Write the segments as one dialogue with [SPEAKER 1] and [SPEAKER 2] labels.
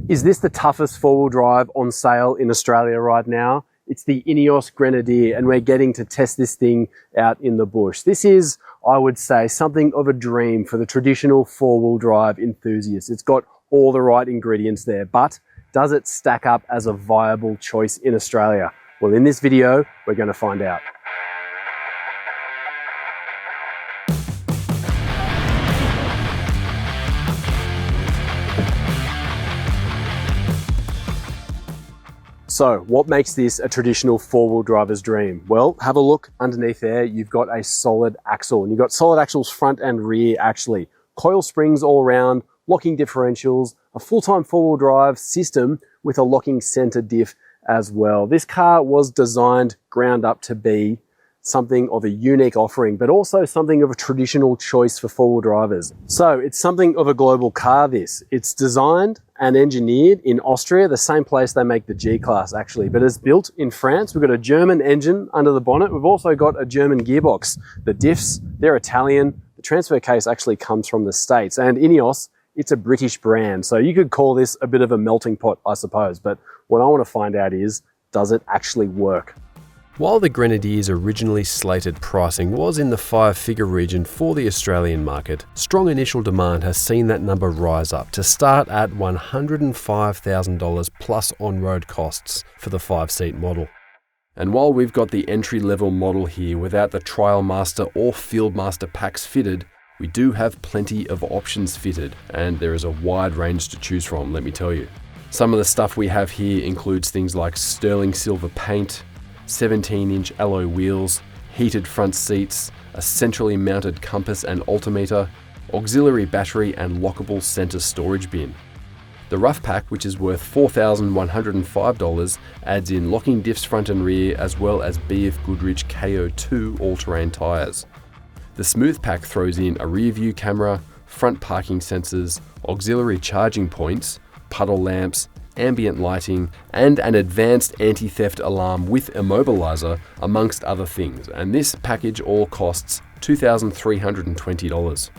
[SPEAKER 1] Is this the toughest four-wheel drive on sale in Australia right now? It's the Ineos Grenadier, and we're getting to test this thing out in the bush. This is, I would say, something of a dream for the traditional four-wheel drive enthusiast. It's got all the right ingredients there, but does it stack up as a viable choice in Australia? Well, in this video, we're going to find out. So what makes this a traditional four-wheel driver's dream? Well, have a look underneath there. You've got a solid axle, and you've got solid axles front and rear actually. Coil springs all around, locking differentials, a full-time four-wheel drive system with a locking center diff as well. This car was designed ground up to be something of a unique offering, but also something of a traditional choice for four-wheel drivers. So it's something of a global car, this. It's designed and engineered in Austria, the same place they make the G-Class actually, but it's built in France. We've got a German engine under the bonnet. We've also got a German gearbox. The diffs, they're Italian. The transfer case actually comes from the States, and Ineos, it's a British brand. So you could call this a bit of a melting pot, I suppose. But what I want to find out is, does it actually work?
[SPEAKER 2] While the Grenadier's originally slated pricing was in the five-figure region for the Australian market, strong initial demand has seen that number rise up to start at $105,000 plus on-road costs for the 5-seat model. And while we've got the entry-level model here without the Trial Master or Field Master packs fitted, we do have plenty of options fitted, and there is a wide range to choose from, let me tell you. Some of the stuff we have here includes things like sterling silver paint, 17-inch alloy wheels, heated front seats, a centrally mounted compass and altimeter, auxiliary battery and lockable center storage bin. The rough pack, which is worth $4,105, adds in locking diffs front and rear as well as BF Goodrich KO2 all-terrain tyres. The smooth pack throws in a rear view camera, front parking sensors, auxiliary charging points, puddle lamps, ambient lighting, and an advanced anti-theft alarm with immobilizer, amongst other things, and this package all costs $2,320.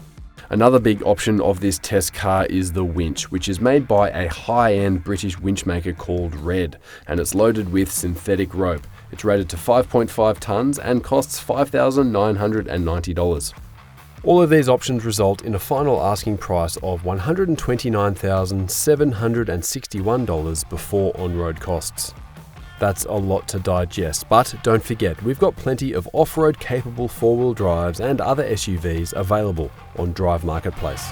[SPEAKER 2] Another big option of this test car is the winch, which is made by a high-end British winch maker called Red, and it's loaded with synthetic rope. It's rated to 5.5 tons and costs $5,990. All of these options result in a final asking price of $129,761 before on-road costs. That's a lot to digest, but don't forget, we've got plenty of off-road capable four-wheel drives and other SUVs available on Drive Marketplace.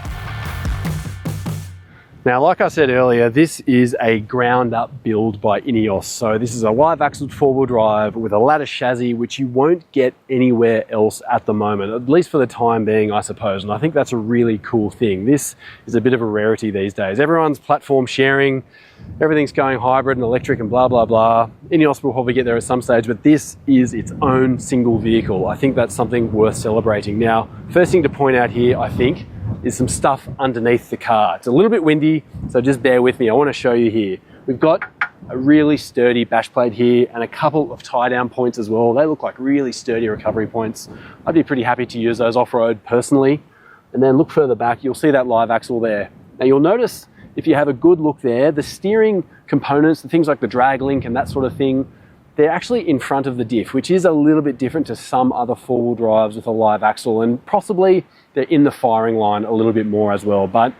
[SPEAKER 1] Now, like I said earlier, this is a ground-up build by Ineos. So this is a live-axled four-wheel drive with a lattice chassis, which you won't get anywhere else at the moment, at least for the time being, I suppose. And I think that's a really cool thing. This is a bit of a rarity these days. Everyone's platform sharing, everything's going hybrid and electric and blah, blah, blah. Ineos will probably get there at some stage, but this is its own single vehicle. I think that's something worth celebrating. Now, first thing to point out here, I think, is some stuff underneath the car. It's a little bit windy, so just bear with me. I want to show you here. We've got a really sturdy bash plate here and a couple of tie down points as well. They look like really sturdy recovery points. I'd be pretty happy to use those off-road personally. And then look further back, you'll see that live axle there. Now you'll notice, if you have a good look there, the steering components, the things like the drag link and that sort of thing, they're actually in front of the diff, which is a little bit different to some other four-wheel drives with a live axle, and possibly they're in the firing line a little bit more as well. But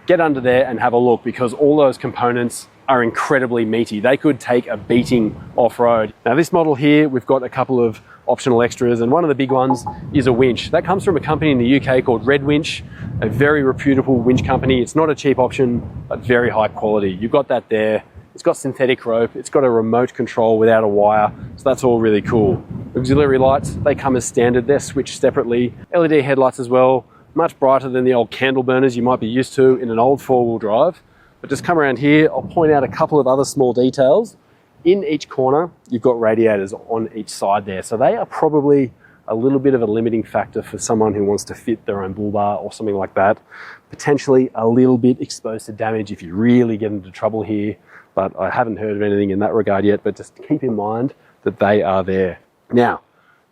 [SPEAKER 1] get under there and have a look, because all those components are incredibly meaty. They could take a beating off-road. Now this model here, we've got a couple of optional extras, and one of the big ones is a winch. That comes from a company in the UK called Red Winch, a very reputable winch company. It's not a cheap option, but very high quality. You've got that there. It's got synthetic rope, it's got a remote control without a wire, so that's all really cool. Auxiliary lights, they come as standard, they're switched separately. LED headlights as well, much brighter than the old candle burners you might be used to in an old four-wheel drive. But just come around here, I'll point out a couple of other small details. In each corner, you've got radiators on each side there, so they are probably a little bit of a limiting factor for someone who wants to fit their own bull bar or something like that. Potentially a little bit exposed to damage if you really get into trouble here. But I haven't heard of anything in that regard yet, but just keep in mind that they are there. Now,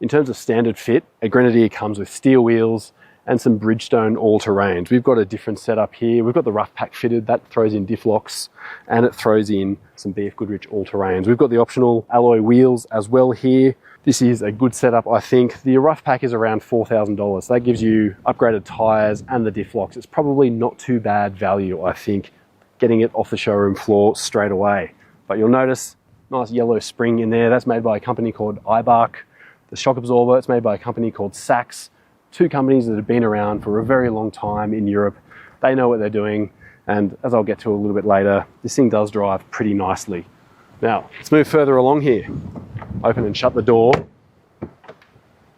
[SPEAKER 1] in terms of standard fit, a Grenadier comes with steel wheels and some Bridgestone all-terrains. We've got a different setup here. We've got the rough pack fitted, that throws in diff locks, and it throws in some BF Goodrich all-terrains. We've got the optional alloy wheels as well here. This is a good setup, I think. The rough pack is around $4,000. So that gives you upgraded tires and the diff locks. It's probably not too bad value, I think, getting it off the showroom floor straight away. But you'll notice, nice yellow spring in there. That's made by a company called iBark. The shock absorber, it's made by a company called Sachs. Two companies that have been around for a very long time in Europe. They know what they're doing, and as I'll get to a little bit later, this thing does drive pretty nicely. Now, let's move further along here. Open and shut the door.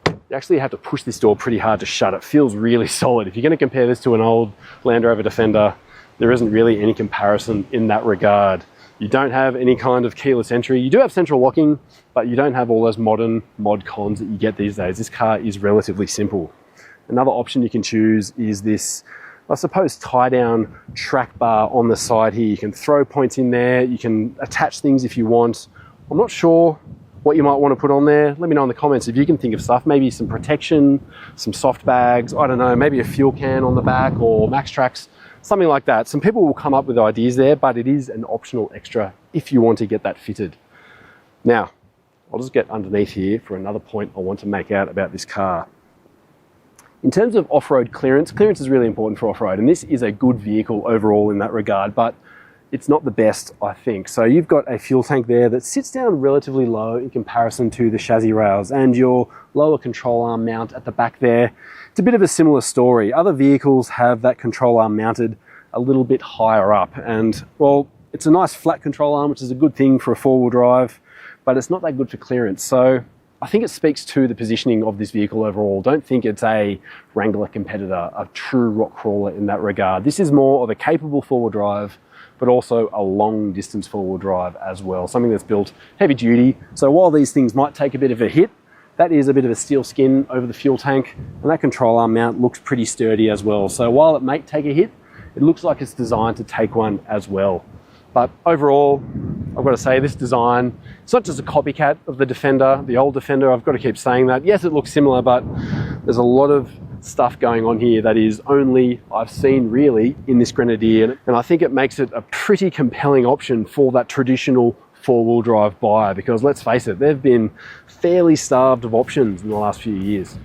[SPEAKER 1] You actually have to push this door pretty hard to shut. It feels really solid. If you're going to compare this to an old Land Rover Defender, there isn't really any comparison in that regard. You don't have any kind of keyless entry. You do have central locking, but you don't have all those modern mod cons that you get these days. This car is relatively simple. Another option you can choose is this, I suppose, tie-down track bar on the side here. You can throw points in there. You can attach things if you want. I'm not sure what you might want to put on there. Let me know in the comments if you can think of stuff. Maybe some protection, some soft bags, I don't know, maybe a fuel can on the back or Max Tracks, something like that. Some people will come up with ideas there, but it is an optional extra if you want to get that fitted. Now, I'll just get underneath here for another point I want to make out about this car. In terms of off-road clearance, clearance is really important for off-road, and this is a good vehicle overall in that regard, but it's not the best, I think. So you've got a fuel tank there that sits down relatively low in comparison to the chassis rails, and your lower control arm mount at the back there. It's a bit of a similar story. Other vehicles have that control arm mounted a little bit higher up, and well, it's a nice flat control arm, which is a good thing for a four-wheel drive, but it's not that good for clearance. So I think it speaks to the positioning of this vehicle overall. Don't think it's a Wrangler competitor, a true rock crawler in that regard. This is more of a capable four-wheel drive, but also a long distance four-wheel drive as well. Something that's built heavy duty. So while these things might take a bit of a hit, that is a bit of a steel skin over the fuel tank, and that control arm mount looks pretty sturdy as well. So while it may take a hit, it looks like it's designed to take one as well. But overall, I've got to say this design, it's not just a copycat of the Defender, the old Defender. I've got to keep saying that. Yes, it looks similar, but there's a lot of stuff going on here that is only I've seen really in this Grenadier. And I think it makes it a pretty compelling option for that traditional four-wheel drive buyer, because let's face it, they've been fairly starved of options in the last few years.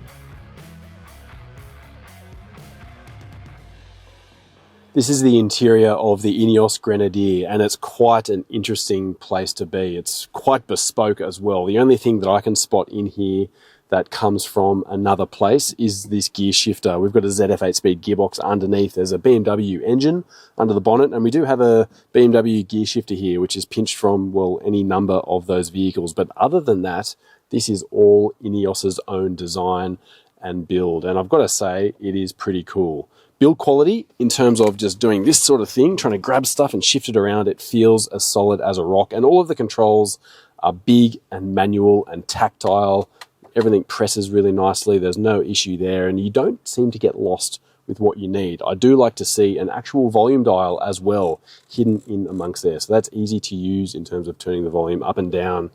[SPEAKER 1] This is the interior of the Ineos Grenadier, and it's quite an interesting place to be. It's quite bespoke as well. The only thing that I can spot in here that comes from another place is this gear shifter. We've got a ZF 8-speed gearbox underneath. There's a BMW engine under the bonnet, and we do have a BMW gear shifter here, which is pinched from, well, any number of those vehicles. But other than that, this is all Ineos's own design and build. And I've got to say, it is pretty cool. Build quality, in terms of just doing this sort of thing, trying to grab stuff and shift it around, it feels as solid as a rock. And all of the controls are big and manual and tactile. Everything presses really nicely. There's no issue there, and you don't seem to get lost with what you need. I do like to see an actual volume dial as well hidden in amongst there. So that's easy to use in terms of turning the volume up and down,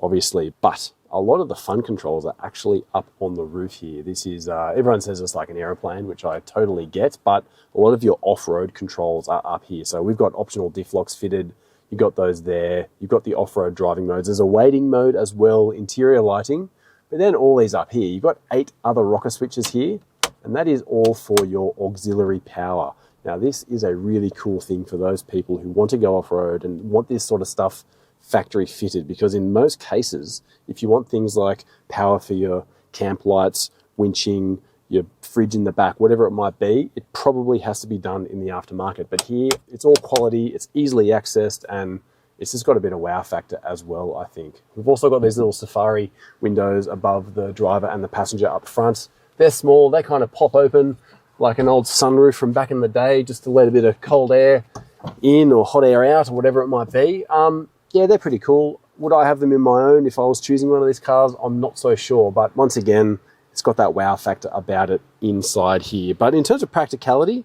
[SPEAKER 1] obviously. But a lot of the fun controls are actually up on the roof here. This is, everyone says it's like an aeroplane, which I totally get, but a lot of your off-road controls are up here. So we've got optional diff locks fitted. You've got those there. You've got the off-road driving modes. There's a waiting mode as well, interior lighting, but then all these up here. You've got 8 other rocker switches here, and that is all for your auxiliary power. Now, this is a really cool thing for those people who want to go off-road and want this sort of stuff factory fitted, because in most cases, if you want things like power for your camp lights, winching, your fridge in the back, whatever it might be, it probably has to be done in the aftermarket. But here, it's all quality, it's easily accessed, and it's just got a bit of wow factor as well, I think. We've also got these little safari windows above the driver and the passenger up front. They're small, they kind of pop open like an old sunroof from back in the day, just to let a bit of cold air in or hot air out or whatever it might be. Yeah, they're pretty cool. Would I have them in my own if I was choosing one of these cars? I'm not so sure, but once again, it's got that wow factor about it inside here. But in terms of practicality,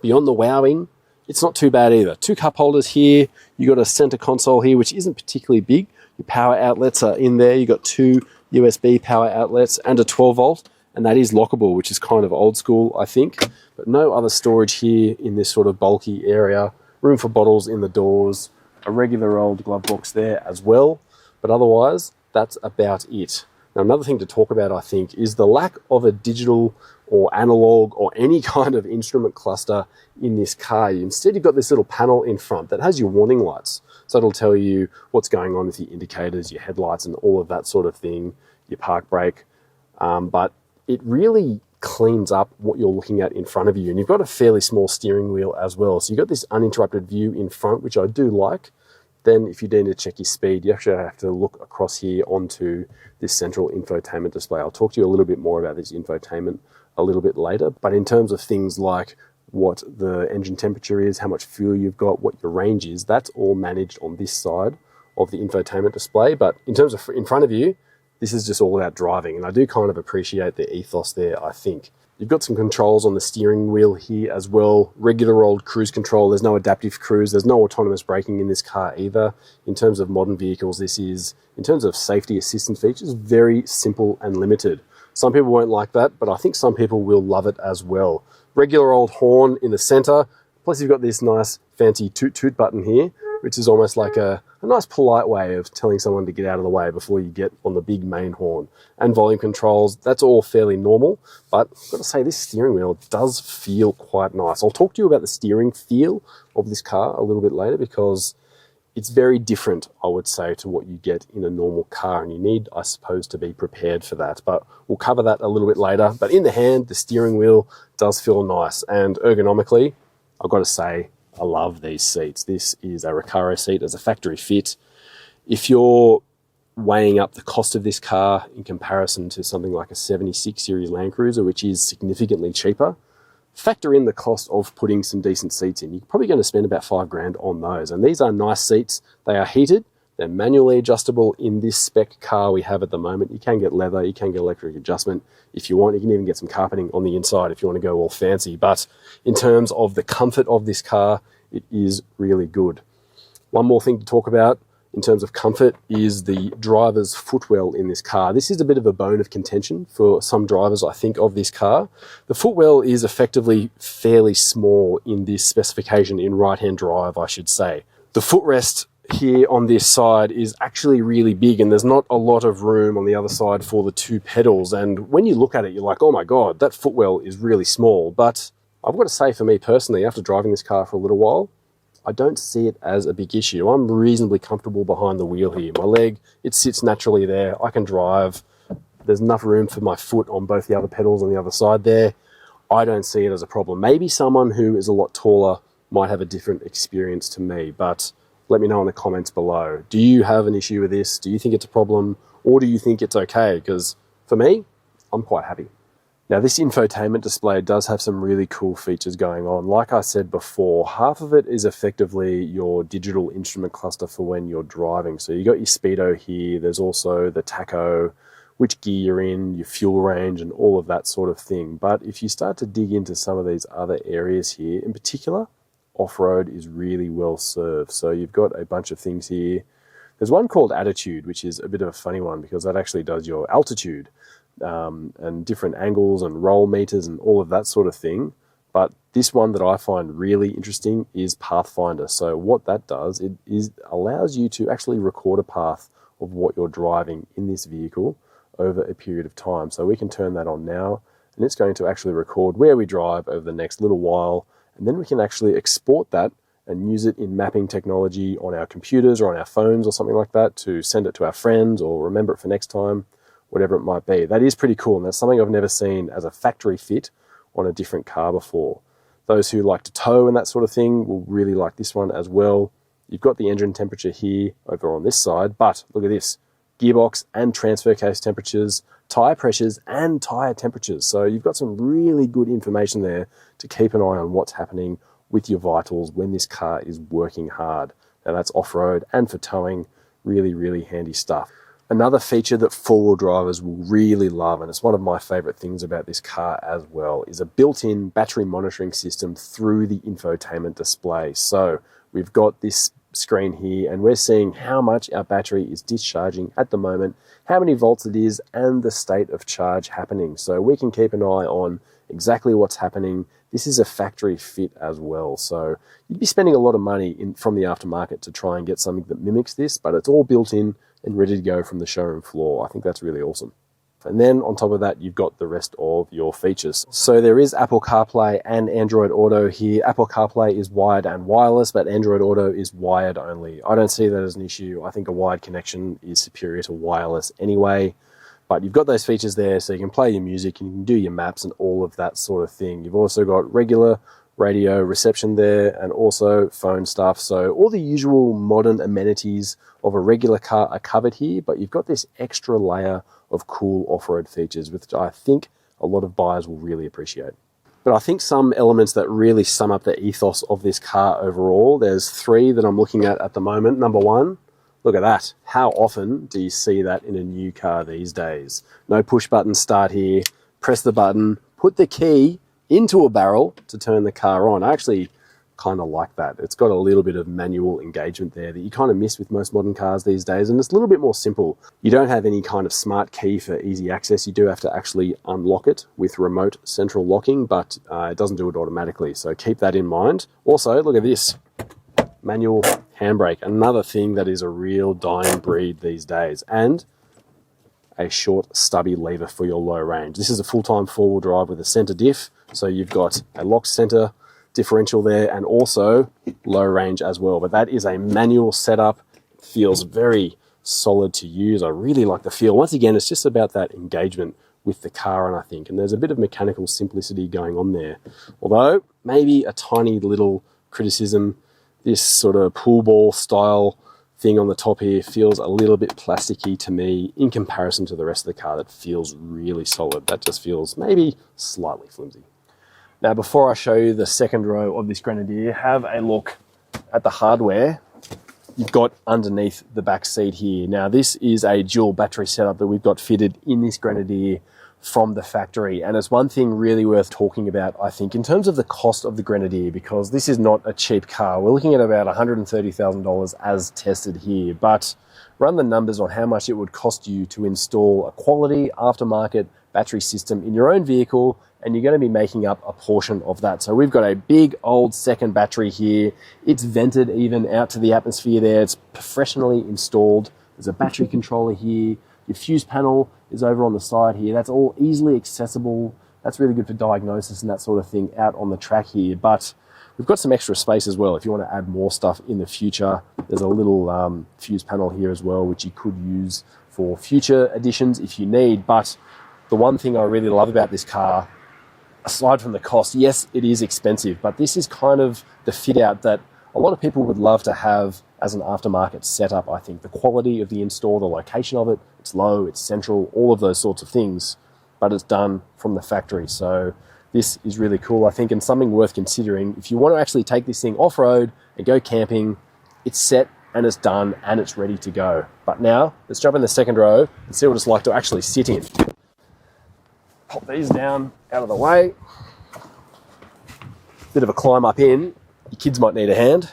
[SPEAKER 1] beyond the wowing, it's not too bad either. 2 cup holders here. You got a center console here, which isn't particularly big. Your power outlets are in there. You got 2 USB power outlets and a 12 volt. and that is lockable, which is kind of old school, I think. But no other storage here in this sort of bulky area. Room for bottles in the doors, a regular old glove box there as well. But otherwise, that's about it. Now, another thing to talk about, I think, is the lack of a digital or analog or any kind of instrument cluster in this car. Instead, you've got this little panel in front that has your warning lights. So it'll tell you what's going on with your indicators, your headlights, and all of that sort of thing, your park brake. But it really cleans up what you're looking at in front of you. And you've got a fairly small steering wheel as well. So you've got this uninterrupted view in front, which I do like. Then if you need to check your speed, you actually have to look across here onto this central infotainment display. I'll talk to you a little bit more about this infotainment a little bit later. But in terms of things like what the engine temperature is, how much fuel you've got, what your range is, that's all managed on this side of the infotainment display. But in terms of in front of you, this is just all about driving. And I do kind of appreciate the ethos there, I think. You've got some controls on the steering wheel here as well. Regular old cruise control. There's no adaptive cruise. There's no autonomous braking in this car either. In terms of modern vehicles, this is, in terms of safety assistance features, very simple and limited. Some people won't like that, but I think some people will love it as well. Regular old horn in the center. Plus you've got this nice fancy toot toot button here, which is almost like a nice polite way of telling someone to get out of the way before you get on the big main horn. And volume controls, that's all fairly normal, but I've got to say this steering wheel does feel quite nice. I'll talk to you about the steering feel of this car a little bit later because it's very different, I would say, to what you get in a normal car, and you need, I suppose, to be prepared for that. But we'll cover that a little bit later. But in the hand, the steering wheel does feel nice, and ergonomically, I've got to say, I love these seats. This is a Recaro seat as a factory fit. If you're weighing up the cost of this car in comparison to something like a 76 series Land Cruiser, which is significantly cheaper, factor in the cost of putting some decent seats in. You're probably going to spend about $5,000 on those. And these are nice seats. They are heated. They're manually adjustable in this spec car we have at the moment. You can get leather, you can get electric adjustment if you want. You can even get some carpeting on the inside if you want to go all fancy. But in terms of the comfort of this car, it is really good. One more thing to talk about in terms of comfort is the driver's footwell in this car. This is a bit of a bone of contention for some drivers, I think, of this car. The footwell is effectively fairly small in this specification, in right-hand drive, I should say. The footrest here on this side is actually really big, and there's not a lot of room on the other side for the two pedals. And when you look at it, you're like, oh my God, that footwell is really small. But I've got to say, for me personally, after driving this car for a little while, I don't see it as a big issue. I'm reasonably comfortable behind the wheel here. My leg, it sits naturally there. I can drive. There's enough room for my foot on both the other pedals on the other side there. I don't see it as a problem. Maybe someone who is a lot taller might have a different experience to me, but let me know in the comments below. Do you have an issue with this? Do you think it's a problem? Or do you think it's okay? Because for me, I'm quite happy. Now, this infotainment display does have some really cool features going on. Like I said before, half of it is effectively your digital instrument cluster for when you're driving. So you got your speedo here. There's also the tacho, which gear you're in, your fuel range, and all of that sort of thing. But if you start to dig into some of these other areas here, in particular, off-road is really well served. So you've got a bunch of things here. There's one called Attitude, which is a bit of a funny one because that actually does your altitude and different angles and roll meters and all of that sort of thing. But this one that I find really interesting is Pathfinder. So what that does, it allows you to actually record a path of what you're driving in this vehicle over a period of time. So we can turn that on now, and it's going to actually record where we drive over the next little while. And then we can actually export that and use it in mapping technology on our computers or on our phones or something like that to send it to our friends or remember it for next time, whatever it might be. That is pretty cool, and that's something I've never seen as a factory fit on a different car before. Those who like to tow and that sort of thing will really like this one as well. You've got the engine temperature here over on this side, but look at this. Gearbox and transfer case temperatures, tyre pressures and tyre temperatures. So you've got some really good information there to keep an eye on what's happening with your vitals when this car is working hard. Now that's off-road and for towing, really, really handy stuff. Another feature that four-wheel drivers will really love, and it's one of my favorite things about this car as well, is a built-in battery monitoring system through the infotainment display. So we've got this
[SPEAKER 2] screen here, and we're seeing how much our battery is discharging at the moment, how many volts it is, and the state of charge happening. So we can keep an eye on exactly what's happening. This is a factory fit as well, so you'd be spending a lot of money from the aftermarket to try and get something that mimics this, but it's all built in and ready to go from the showroom floor. I think that's really awesome. And then on top of that, you've got the rest of your features. So there is Apple CarPlay and Android Auto here. Apple CarPlay is wired and wireless, but Android Auto is wired only. I don't see that as an issue. I think a wired connection is superior to wireless anyway. But you've got those features there, so you can play your music and you can do your maps and all of that sort of thing. You've also got regular radio reception there and also phone stuff. So all the usual modern amenities of a regular car are covered here, but you've got this extra layer of cool off-road features, which I think a lot of buyers will really appreciate. But I think some elements that really sum up the ethos of this car overall, there's 3 that I'm looking at the moment. Number 1, look at that. How often do you see that in a new car these days? No push button start here, press the button, put the key into a barrel to turn the car on. I actually kind of like that. It's got a little bit of manual engagement there that you kind of miss with most modern cars these days, and it's a little bit more simple. You don't have any kind of smart key for easy access. You do have to actually unlock it with remote central locking, but it doesn't do it automatically, so keep that in mind. Also, look at this. Manual handbrake, another thing that is a real dying breed these days, and a short stubby lever for your low range. This is a full-time four-wheel drive with a center diff, so you've got a locked center differential there and also low range as well, but that is a manual setup. It feels very solid to use. I really like the feel. Once again, it's just about that engagement with the car, and I think, and there's a bit of mechanical simplicity going on there. Although maybe a tiny little criticism, this sort of pool ball style thing on the top here feels a little bit plasticky to me in comparison to the rest of the car that feels really solid. That just feels maybe slightly flimsy. Now, before I show you the second row of this Grenadier, have a look at the hardware you've got underneath the back seat here. Now, this is a dual battery setup that we've got fitted in this Grenadier from the factory, and it's one thing really worth talking about, I think, in terms of the cost of the Grenadier, because this is not a cheap car. We're looking at about $130,000 as tested here, but run the numbers on how much it would cost you to install a quality aftermarket battery system in your own vehicle, and you're going to be making up a portion of that. So we've got a big old second battery here. It's vented even out to the atmosphere there. It's professionally installed. There's a battery controller here. Your fuse panel is over on the side here. That's all easily accessible. That's really good for diagnosis and that sort of thing out on the track here. But we've got some extra space as well if you want to add more stuff in the future. There's a little fuse panel here as well, which you could use for future additions if you need. But the one thing I really love about this car, aside from the cost, yes, it is expensive, but this is kind of the fit out that a lot of people would love to have as an aftermarket setup. I think the quality of the install, the location of it, it's low, it's central, all of those sorts of things, but it's done from the factory. So this is really cool, I think, and something worth considering. If you want to actually take this thing off-road and go camping, it's set and it's done and it's ready to go. But now, let's jump in the second row and see what it's like to actually sit in. Pop these down out of the way. Bit of a climb up in. Your kids might need a hand.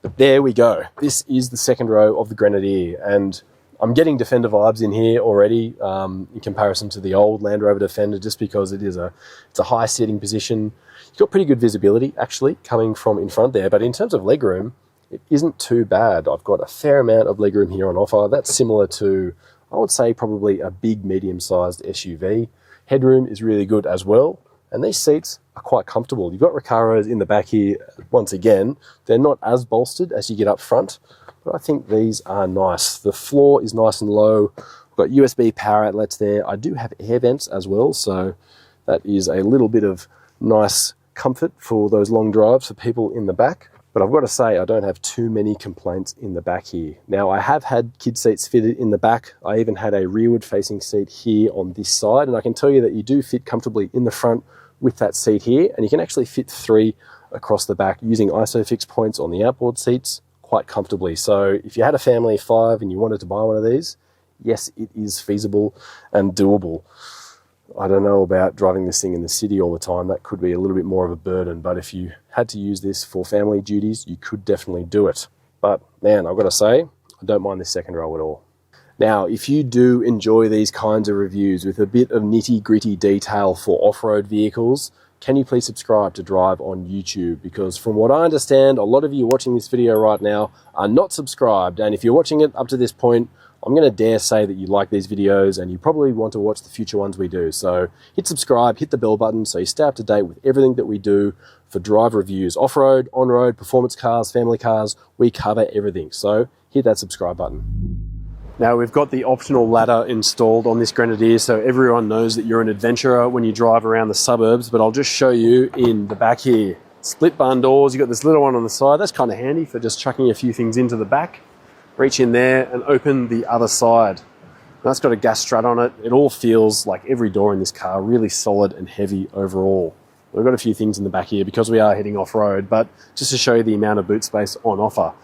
[SPEAKER 2] But there we go. This is the second row of the Grenadier, and I'm getting Defender vibes in here already in comparison to the old Land Rover Defender, just because it's a high sitting position. You've got pretty good visibility actually coming from in front there, but in terms of legroom, it isn't too bad. I've got a fair amount of legroom here on offer. That's similar to, I would say, probably a big medium-sized SUV. Headroom is really good as well, and these seats are quite comfortable. You've got Recaros in the back here. Once again, they're not as bolstered as you get up front, but I think these are nice. The floor is nice and low. I've got USB power outlets there. I do have air vents as well, so that is a little bit of nice comfort for those long drives for people in the back. But I've got to say, I don't have too many complaints in the back here. Now, I have had kid seats fitted in the back. I even had a rearward facing seat here on this side, and I can tell you that you do fit comfortably in the front with that seat here, and you can actually fit 3 across the back using ISOFIX points on the outboard seats quite comfortably. So if you had a family of 5 and you wanted to buy one of these, yes, it is feasible and doable. I don't know about driving this thing in the city all the time. That could be a little bit more of a burden, but if you had to use this for family duties, you could definitely do it. But man, I've got to say, I don't mind this second row at all. Now, if you do enjoy these kinds of reviews with a bit of nitty-gritty detail for off-road vehicles, can you please subscribe to Drive on YouTube? Because from what I understand, a lot of you watching this video right now are not subscribed. And if you're watching it up to this point, I'm going to dare say that you like these videos and you probably want to watch the future ones we do. So hit subscribe, hit the bell button so you stay up to date with everything that we do for drive reviews. Off-road, on-road, performance cars, family cars, we cover everything. So hit that subscribe button. Now we've got the optional ladder installed on this Grenadier so everyone knows that you're an adventurer when you drive around the suburbs, but I'll just show you in the back here. Split barn doors, you've got this little one on the side. That's kind of handy for just chucking a few things into the back. Reach in there and open the other side. That's got a gas strut on it. It all feels like every door in this car really solid and heavy overall. We've got a few things in the back here because we are heading off-road, but just to show you the amount of boot space on offer.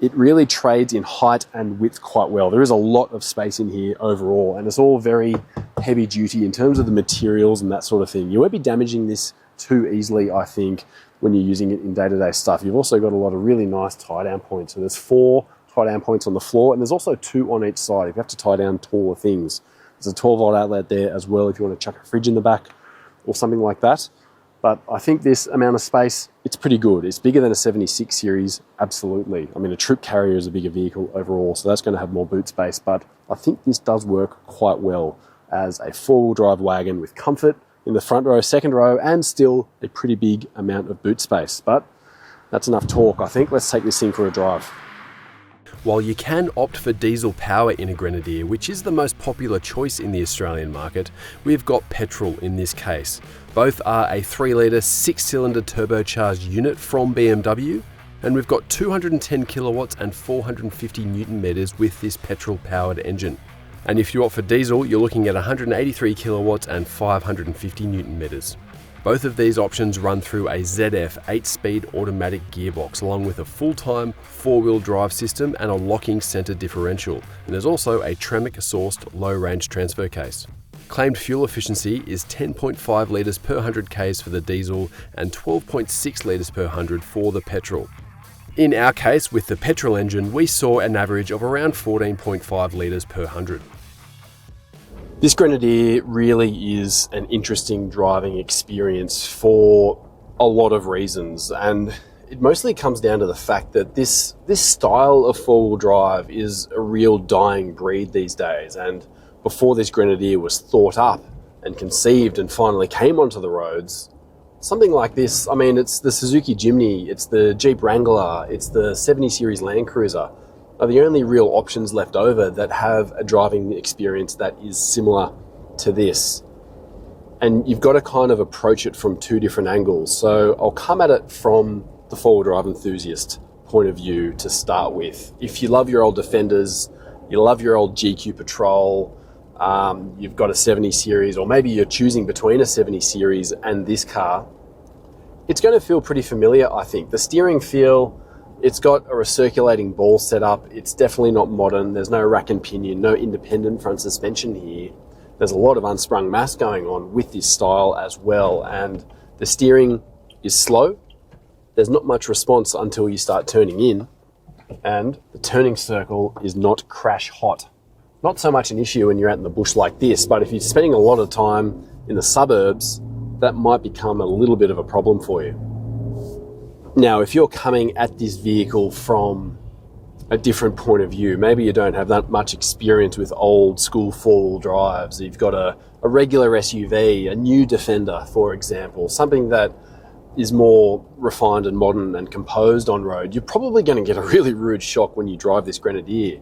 [SPEAKER 2] It really trades in height and width quite well. There is a lot of space in here overall, and it's all very heavy duty in terms of the materials and that sort of thing. You won't be damaging this too easily, I think, when you're using it in day-to-day stuff. You've also got a lot of really nice tie-down points. So there's 4 tie-down points on the floor, and there's also 2 on each side if you have to tie down taller things. There's a 12-volt outlet there as well if you want to chuck a fridge in the back or something like that. But I think this amount of space, it's pretty good. It's bigger than a 76 series, absolutely. I mean, a troop carrier is a bigger vehicle overall, so that's going to have more boot space, but I think this does work quite well as a 4-wheel drive wagon with comfort in the front row, second row, and still a pretty big amount of boot space. But that's enough talk, I think. Let's take this thing for a drive. While you can opt for diesel power in a Grenadier, which is the most popular choice in the Australian market, we've got petrol in this case. Both are a 3-litre 6-cylinder turbocharged unit from BMW, and we've got 210 kilowatts and 450 newton meters with this petrol powered engine. And if you opt for diesel, you're looking at 183 kilowatts and 550 newton meters. Both of these options run through a ZF 8-speed automatic gearbox along with a full-time 4-wheel drive system and a locking centre differential. And there's also a Tremec sourced low-range transfer case. Claimed fuel efficiency is 10.5 litres per 100 k's for the diesel and 12.6 litres per 100 for the petrol. In our case, with the petrol engine, we saw an average of around 14.5 litres per 100. This Grenadier really is an interesting driving experience for a lot of reasons, and it mostly comes down to the fact that this style of 4-wheel drive is a real dying breed these days. And before this Grenadier was thought up and conceived and finally came onto the roads, something like this, I mean, it's the Suzuki Jimny, it's the Jeep Wrangler, it's the 70 Series Land Cruiser, are the only real options left over that have a driving experience that is similar to this. And you've got to kind of approach it from 2 different angles. So I'll come at it from the 4-wheel drive enthusiast point of view to start with. If you love your old Defenders, you love your old GQ Patrol, you've got a 70 series, or maybe you're choosing between a 70 series and this car, it's going to feel pretty familiar, I think. The steering feel, it's got a recirculating ball setup. It's definitely not modern. There's no rack and pinion, no independent front suspension here. There's a lot of unsprung mass going on with this style as well. And the steering is slow. There's not much response until you start turning in. And the turning circle is not crash hot. Not so much an issue when you're out in the bush like this, but if you're spending a lot of time in the suburbs, that might become a little bit of a problem for you. Now, if you're coming at this vehicle from a different point of view, maybe you don't have that much experience with old school 4-wheel drives, you've got a regular SUV, a new Defender, for example, something that is more refined and modern and composed on road, you're probably going to get a really rude shock when you drive this Grenadier.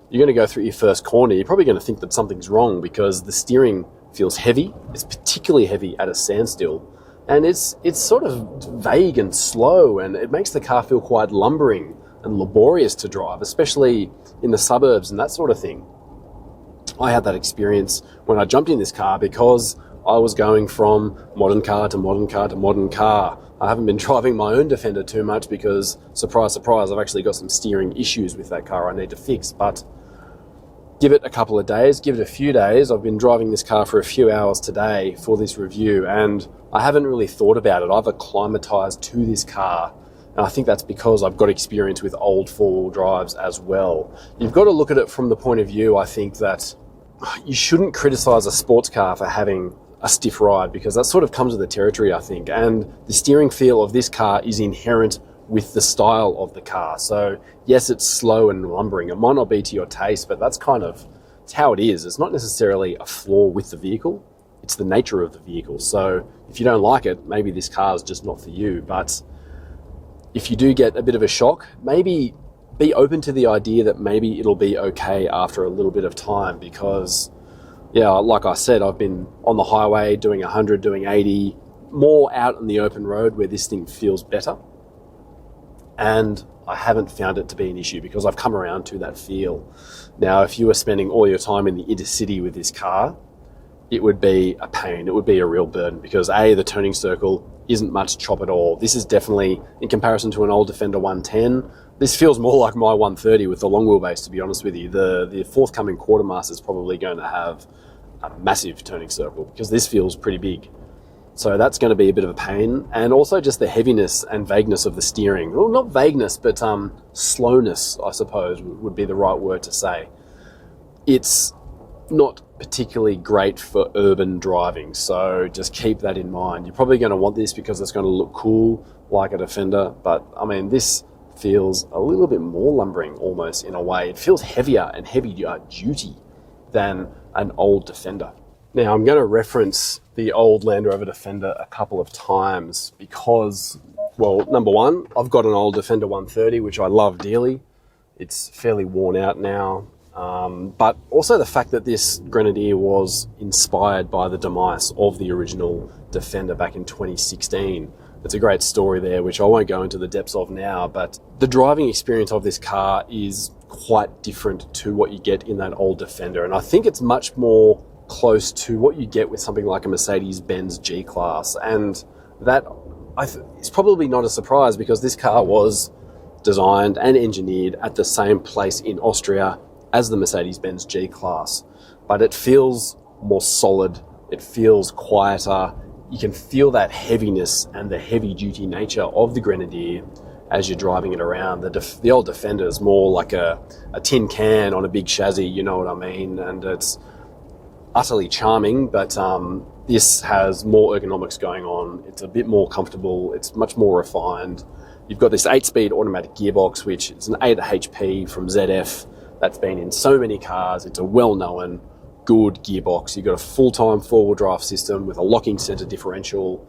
[SPEAKER 2] You're going to go through your first corner, you're probably going to think that something's wrong because the steering feels heavy. It's particularly heavy at a standstill. And it's sort of vague and slow, and it makes the car feel quite lumbering and laborious to drive, especially in the suburbs and that sort of thing. I had that experience when I jumped in this car because I was going from modern car to modern car to modern car. I haven't been driving my own Defender too much because, surprise, surprise, I've actually got some steering issues with that car I need to fix. But
[SPEAKER 1] give it a couple of days, give it a few days. I've been driving this car for a few hours today for this review, and I haven't really thought about it. I've acclimatized to this car, and I think that's because I've got experience with old four-wheel drives as well. You've got to look at it from the point of view, I think, that you shouldn't criticize a sports car for having a stiff ride, because that sort of comes with the territory, I think. And the steering feel of this car is inherent with the style of the car. So yes, it's slow and lumbering. It might not be to your taste, but it's how it is. It's not necessarily a flaw with the vehicle. It's the nature of the vehicle. So if you don't like it, maybe this car is just not for you. But if you do get a bit of a shock, maybe be open to the idea that maybe it'll be okay after a little bit of time, because yeah, like I said, I've been on the highway doing 100, doing 80, more out on the open road where this thing feels better. And I haven't found it to be an issue because I've come around to that feel. Now, if you were spending all your time in the intercity with this car, it would be a pain. It would be a real burden because A, the turning circle isn't much chop at all. This is definitely, in comparison to an old Defender 110, this feels more like my 130 with the long wheelbase, to be honest with you. The forthcoming Quartermaster is probably going to have a massive turning circle because this feels pretty big. So that's going to be a bit of a pain. And also just the heaviness and vagueness of the steering. Well, not vagueness, but slowness, I suppose, would be the right word to say. It's not particularly great for urban driving, so just keep that in mind. You're probably going to want this because it's going to look cool like a Defender, but I mean, this feels a little bit more lumbering almost in a way. It feels heavier and heavy duty than an old Defender. Now, I'm going to reference the old Land Rover Defender a couple of times because, well, number one, I've got an old Defender 130, which I love dearly. It's fairly worn out now. But also the fact that this Grenadier was inspired by the demise of the original Defender back in 2016. It's a great story there, which I won't go into the depths of now, but the driving experience of this car is quite different to what you get in that old Defender. And I think it's much more close to what you get with something like a Mercedes-Benz G-Class. And that is probably not a surprise because this car was designed and engineered at the same place in Austria as the Mercedes-Benz G-Class. But it feels more solid, it feels quieter. You can feel that heaviness and the heavy-duty nature of the Grenadier as you're driving it around. The old Defender is more like a tin can on a big chassis, you know what I mean? And it's utterly charming, but this has more ergonomics going on. It's a bit more comfortable. It's much more refined. You've got this 8-speed automatic gearbox, which is an 8 HP from ZF. That's been in so many cars. It's a well-known, good gearbox. You've got a full-time four-wheel drive system with a locking center differential.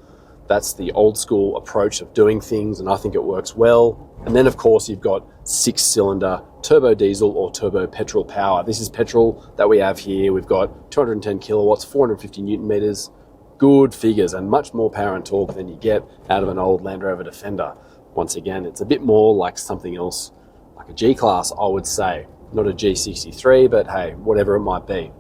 [SPEAKER 1] That's the old school approach of doing things, and I think it works well. And then, of course, you've got 6-cylinder turbo diesel or turbo petrol power. This is petrol that we have here. We've got 210 kilowatts, 450 newton meters, good figures, and much more power and torque than you get out of an old Land Rover Defender. Once again, it's a bit more like something else, like a G-Class, I would say. Not a G63, but hey, whatever it might be.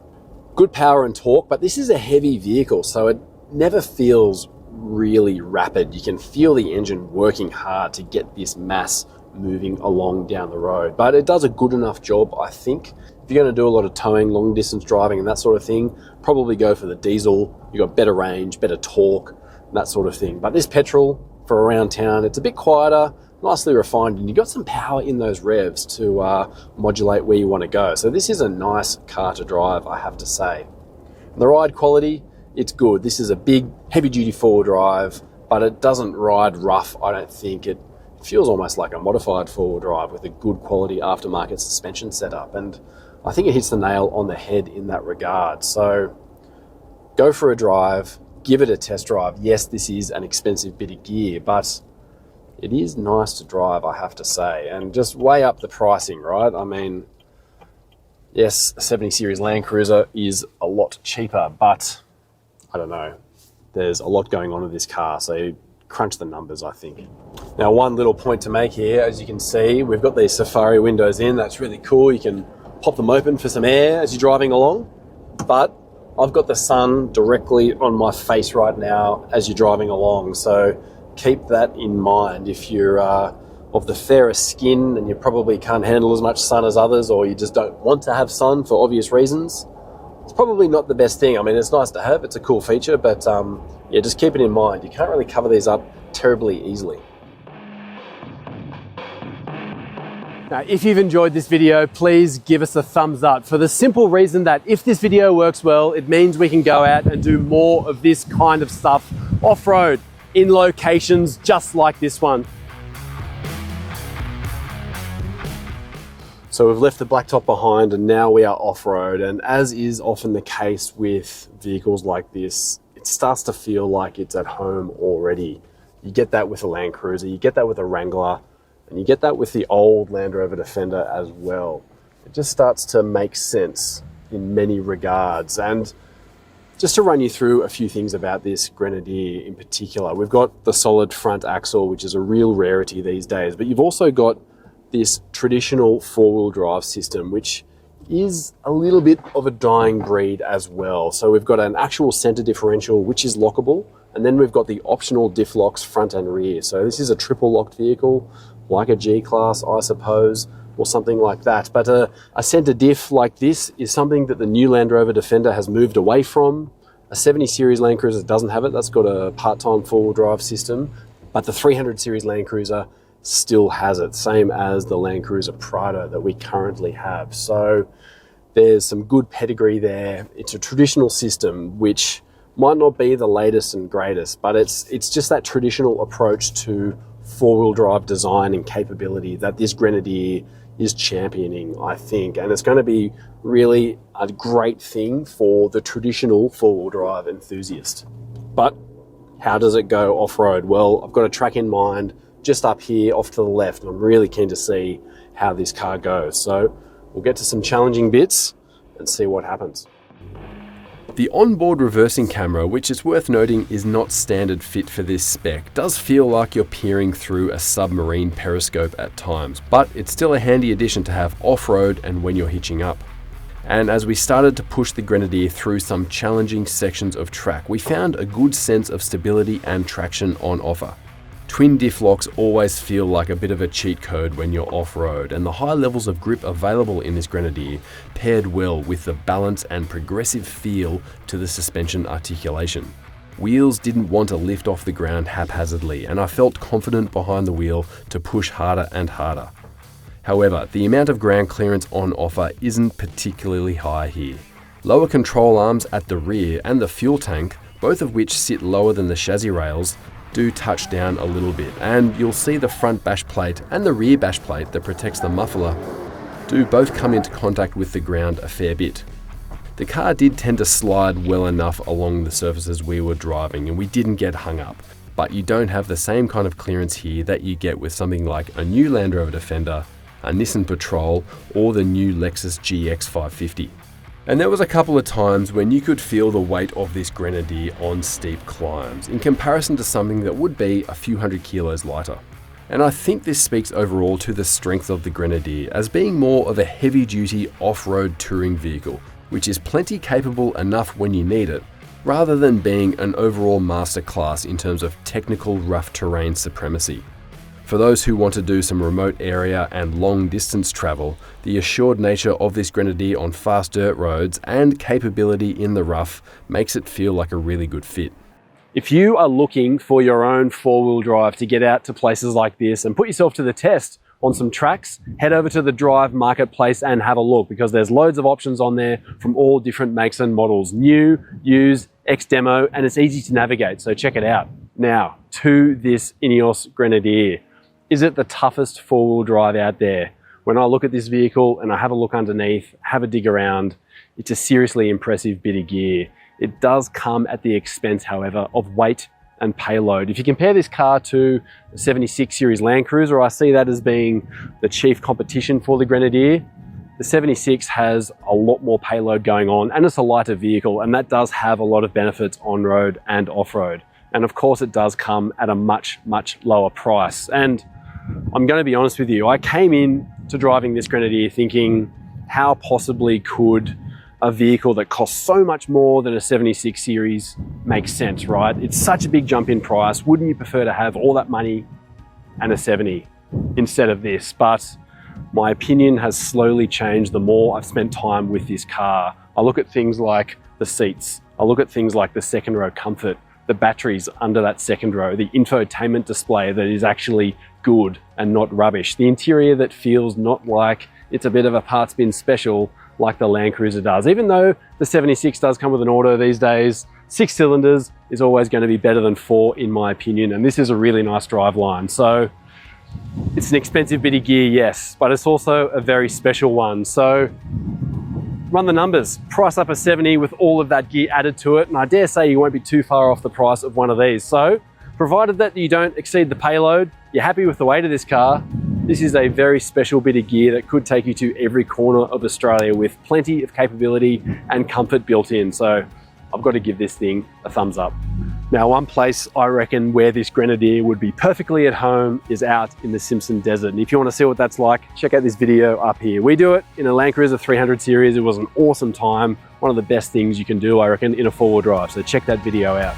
[SPEAKER 1] Good power and torque, but this is a heavy vehicle, so it never feels really rapid. You can feel the engine working hard to get this mass moving along down the road, but it does a good enough job, I think. If you're going to do a lot of towing, long distance driving and that sort of thing, probably go for the diesel. You've got better range, better torque, that sort of thing. But this petrol for around town, it's a bit quieter, nicely refined, and you've got some power in those revs to modulate where you want to go. So this is a nice car to drive, I have to say. And the ride quality, it's good. This is a big, heavy-duty four-wheel drive, but it doesn't ride rough, I don't think. It feels almost like a modified four-wheel drive with a good quality aftermarket suspension setup, and I think it hits the nail on the head in that regard. So go for a drive, give it a test drive. Yes, this is an expensive bit of gear, but it is nice to drive, I have to say. And just weigh up the pricing, right? I mean, yes, a 70 Series Land Cruiser is a lot cheaper, but I don't know. There's a lot going on with this car, so crunch the numbers, I think. Now, one little point to make here, as you can see, we've got these Safari windows in. That's really cool. You can pop them open for some air as you're driving along, but I've got the sun directly on my face right now as you're driving along, so keep that in mind if you're of the fairest skin and you probably can't handle as much sun as others, or you just don't want to have sun for obvious reasons, it's probably not the best thing. I mean, it's nice to have, it's a cool feature, but yeah, just keep it in mind. You can't really cover these up terribly easily. Now, if you've enjoyed this video, please give us a thumbs up, for the simple reason that if this video works well, it means we can go out and do more of this kind of stuff off-road in locations just like this one. So we've left the blacktop behind and now we are off-road, and as is often the case with vehicles like this, it starts to feel like it's at home already. You get that with a Land Cruiser, you get that with a Wrangler, and you get that with the old Land Rover Defender as well. It just starts to make sense in many regards. And just to run you through a few things about this Grenadier in particular, we've got the solid front axle, which is a real rarity these days, but you've also got this traditional four-wheel drive system, which is a little bit of a dying breed as well. So we've got an actual center differential, which is lockable, and then we've got the optional diff locks front and rear. So this is a triple locked vehicle, like a G-Class, I suppose, or something like that. But a center diff like this is something that the new Land Rover Defender has moved away from. A 70 series Land Cruiser doesn't have it. That's got a part-time four-wheel drive system, but the 300 series Land Cruiser still has it, same as the Land Cruiser Prado that we currently have. So there's some good pedigree there. It's a traditional system, which might not be the latest and greatest, but it's just that traditional approach to four-wheel drive design and capability that this Grenadier is championing, I think. And it's going to be really a great thing for the traditional four-wheel drive enthusiast. But how does it go off-road? Well, I've got a track in mind just up here off to the left, and I'm really keen to see how this car goes. So we'll get to some challenging bits and see what happens.
[SPEAKER 2] The onboard reversing camera, which is worth noting is not standard fit for this spec, does feel like you're peering through a submarine periscope at times, but it's still a handy addition to have off-road and when you're hitching up. And as we started to push the Grenadier through some challenging sections of track, we found a good sense of stability and traction on offer. Twin diff locks always feel like a bit of a cheat code when you're off-road, and the high levels of grip available in this Grenadier paired well with the balance and progressive feel to the suspension articulation. Wheels didn't want to lift off the ground haphazardly, and I felt confident behind the wheel to push harder and harder. However, the amount of ground clearance on offer isn't particularly high here. Lower control arms at the rear and the fuel tank, both of which sit lower than the chassis rails, do touch down a little bit, and you'll see the front bash plate and the rear bash plate that protects the muffler do both come into contact with the ground a fair bit. The car did tend to slide well enough along the surfaces we were driving, and we didn't get hung up, but you don't have the same kind of clearance here that you get with something like a new Land Rover Defender, a Nissan Patrol, or the new Lexus GX 550. And there was a couple of times when you could feel the weight of this Grenadier on steep climbs in comparison to something that would be a few hundred kilos lighter. And I think this speaks overall to the strength of the Grenadier as being more of a heavy-duty off-road touring vehicle, which is plenty capable enough when you need it, rather than being an overall masterclass in terms of technical rough terrain supremacy. For those who want to do some remote area and long distance travel, the assured nature of this Grenadier on fast dirt roads and capability in the rough makes it feel like a really good fit.
[SPEAKER 1] If you are looking for your own four-wheel drive to get out to places like this and put yourself to the test on some tracks, head over to the Drive marketplace and have a look, because there's loads of options on there from all different makes and models, new, used, ex-demo, and it's easy to navigate, so check it out. Now, to this Ineos Grenadier. Is it the toughest four-wheel drive out there? When I look at this vehicle and I have a look underneath, have a dig around, it's a seriously impressive bit of gear. It does come at the expense, however, of weight and payload. If you compare this car to the 76 series Land Cruiser, I see that as being the chief competition for the Grenadier. The 76 has a lot more payload going on, and it's a lighter vehicle, and that does have a lot of benefits on-road and off-road. And of course, it does come at a much, much lower price. And I'm going to be honest with you, I came in to driving this Grenadier thinking, how possibly could a vehicle that costs so much more than a 76 series make sense, right? It's such a big jump in price. Wouldn't you prefer to have all that money and a 70? instead of this, but my opinion has slowly changed the more I've spent time with this car. I look at things like the seats, I look at things like the second row comfort, the batteries under that second row, the infotainment display that is actually good and not rubbish, the interior that feels not like it's a bit of a parts bin special like the Land Cruiser does. Even though the 76 does come with an auto these days, 6 cylinders is always going to be better than 4 in my opinion, and this is a really nice driveline. So it's an expensive bit of gear, yes, but it's also a very special one. So run the numbers, price up a 70 with all of that gear added to it, and I dare say you won't be too far off the price of one of these. So provided that you don't exceed the payload, you're happy with the weight of this car, this is a very special bit of gear that could take you to every corner of Australia with plenty of capability and comfort built in. So I've got to give this thing a thumbs up. Now, one place I reckon where this Grenadier would be perfectly at home is out in the Simpson Desert. And if you want to see what that's like, check out this video up here. We do it in a Land Cruiser 300 series. It was an awesome time. One of the best things you can do, I reckon, in a four-wheel drive. So check that video out.